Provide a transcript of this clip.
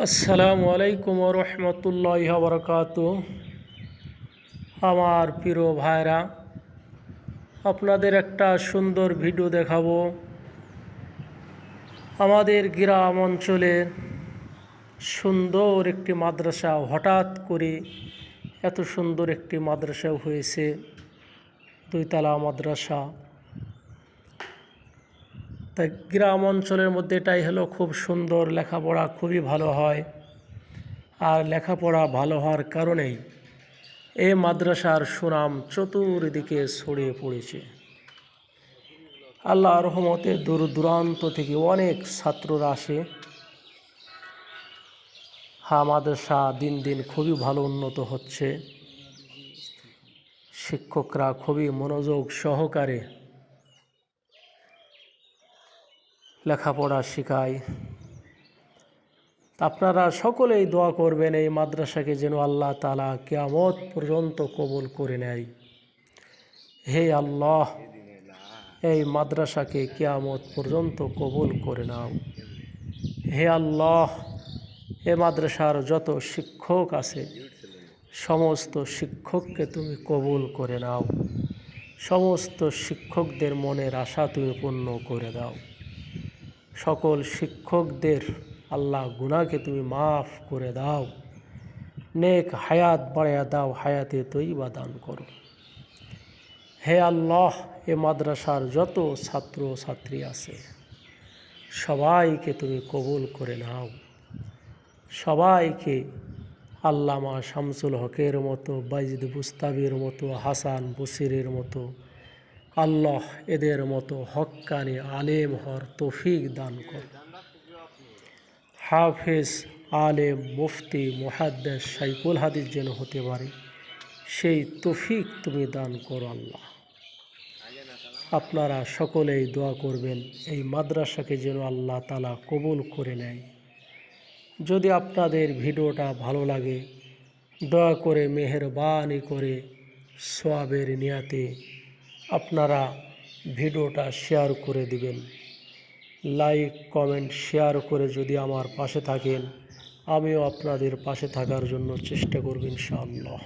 আসসালামু আলাইকুম রহমতুল্লাহি ওয়া বারাকাতুহু। আমার প্রিয় ভাইরা, আপনাদের একটা সুন্দর ভিডিও দেখাবো। আমাদের গ্রাম অঞ্চলে সুন্দর একটি মাদ্রাসা, হঠাৎ করে এত সুন্দর একটি মাদ্রাসা হয়েছে, দুইতলা মাদ্রাসা। তাই গ্রাম অঞ্চলের মধ্যে এটাই হলো খুব সুন্দর, লেখাপড়া খুবই ভালো হয়। আর লেখাপড়া ভালো হওয়ার কারণেই এই মাদ্রাসার সুনাম চতুর্দিকে ছড়িয়ে পড়েছে। আল্লাহর রহমতে দূর দূরান্ত থেকে অনেক ছাত্ররা আসে। মাদ্রাসা দিন দিন খুবই ভালো উন্নত হচ্ছে। শিক্ষকরা খুবই মনোযোগ সহকারে লেখাপড়া শেখায়। আপনারা সকলেই দোয়া করবেন এই মাদ্রাসাকে যেন আল্লাহ তাআলা কিয়ামত পর্যন্ত কবুল করে নেয়। হে আল্লাহ, এই মাদ্রাসাকে কিয়ামত পর্যন্ত কবুল করে নাও। হে আল্লাহ, এ মাদ্রাসার যত শিক্ষক আছে সমস্ত শিক্ষককে তুমি কবুল করে নাও। সমস্ত শিক্ষকদের মনের আশা তুমি পূর্ণ করে দাও। সকল শিক্ষকদের আল্লাহ গুনাহকে তুমি মাফ করে দাও। নেক হায়াত বাড়াইয়া দাও, হায়াতে তৈবা দান করো। হে আল্লাহ, এ মাদ্রাসার যত ছাত্র ছাত্রী আছে সবাইকে তুমি কবুল করে নাও। সবাইকে আল্লামা শামসুল হকের মতো, বাইজিদ বুস্তাবির মতো, হাসান বসিরের মতো, আল্লাহ এদের মতো হক্কানি আলেম হওয়ার তৌফিক দান কর। হাফেজ, আলেম, মুফতি, মুহাদ্দিস, শাইখুল হাদিস যেন হতে পারে সেই তৌফিক তুমি দান করো আল্লাহ। আপনারা সকলেই দোয়া করবেন এই মাদ্রাসাকে যেন আল্লাহ তাআলা কবুল করে নেয়। যদি আপনাদের ভিডিওটা ভালো লাগে দয়া করে মেহেরবানি করে সওয়াবের নিয়াতে আপনারা ভিডিওটা শেয়ার করে দিবেন। লাইক, কমেন্ট, শেয়ার করে যদি আমার পাশে থাকেন আমিও আপনাদের পাশে থাকার জন্য চেষ্টা করব ইনশাআল্লাহ।